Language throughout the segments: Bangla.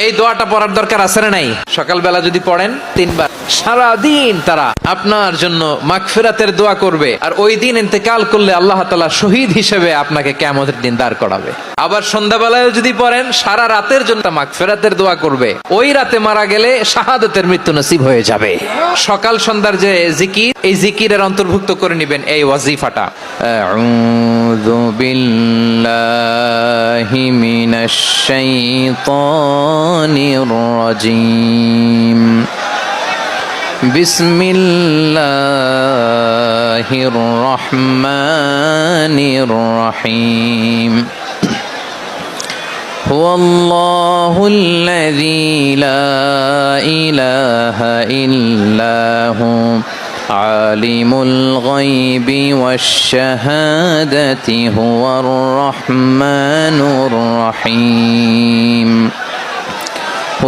এই দোয়াটা পড়ার দরকার আছে না নাই? সকালবেলা যদি পড়েন 3 বার, সারাদিন তারা আপনার জন্য মাগফিরাতের দোয়া করবে। আর ওই দিন ইন্তেকাল করলে আল্লাহ তাআলা শহীদ হিসেবে আপনাকে কিয়ামতের দিন দাঁড় করাবে। আবার সন্ধ্যাবেলায় যদি পড়েন, সারা রাতের জন্য মাগফিরাতের দোয়া করবে। ওই রাতে মারা গেলে শাহাদাতের মৃত্যু নসিব হয়ে যাবে। সকাল সন্ধ্যার যে জিকির, এই জিকিরের অন্তর্ভুক্ত করে নেবেন এই ওয়াজিফাটা। আউযু বিল্লাহি মিনাশ শাইতানির রাজিম। বিসমিল্লাহির রহমানির রহিম। হুয়াল্লাহুল্লাযী লা ইলাহা ইল্লাহু আলিমুল গায়বি ওয়াশ শাহাদাতি হুয়ার রহমানুর রহিম।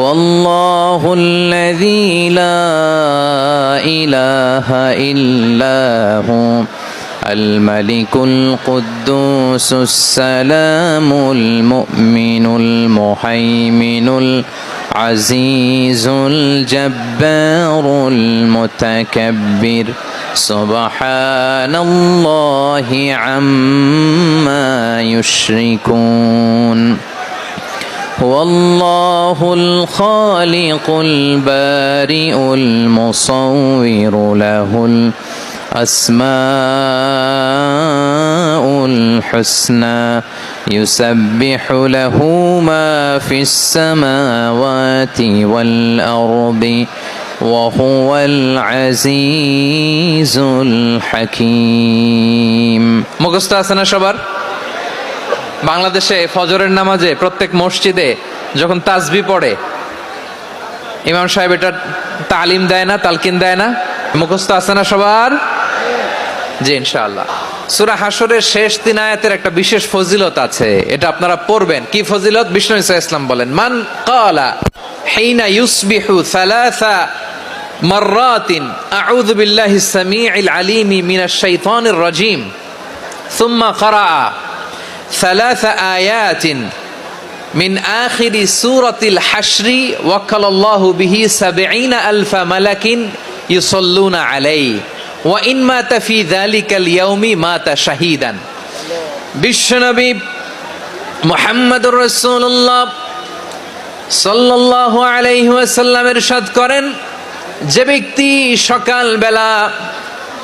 والله الذي لا إله إلا هو الملك القدوس السلام المؤمن المهيمن العزيز الجبار المتكبر سبحان الله عما يشركون. والله الخالق البارئ المصور له الأسماء الحسنى يسبح له ما في السماوات والأرض وهو العزيز الحكيم. মুখস্থ আছে না সবার? বাংলাদেশে ফজরের নামাজে প্রত্যেক মসজিদে যখন তাসবিহ পড়ে, ইমাম সাহেব এটা তালিম দেয় না, তালকিন দেয় না? মুখস্থ আছে না সবার? জি, ইনশাআল্লাহ। সূরা হাশরের শেষ 3 আয়াতের একটা বিশেষ ফজিলত আছে, এটা আপনারা পড়বেন। কি ফজিলত? বিষ্ণু ইসা ইসলাম বলেন, মান ক্বালা হিনা ইউসবিহু সালাসা মাররাতিন আউযু বিল্লাহিস সামিউল আলিম মিনাশ শাইতানির রাজিম সুম্মা ক্বারা ثلاث آيات من آخر سورة الحشر وكل الله به 70,000 ملك يصلون عليه وإن مات في ذلك اليوم مات شهيدا. বিশ্বনবী মুহাম্মদুর রাসূলুল্লাহ সাল্লাল্লাহু আলাইহি ওয়াসাল্লাম ইরশাদ করেন, যে ব্যক্তি সকাল বেলা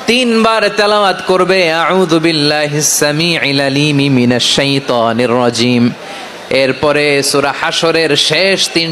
3 বার তেলাওয়াত করবে আউযু বিল্লাহিস সামিউল আলিম মিনাশ শাইতানির রাজিম, এরপরে সূরা হাশরের শেষ 3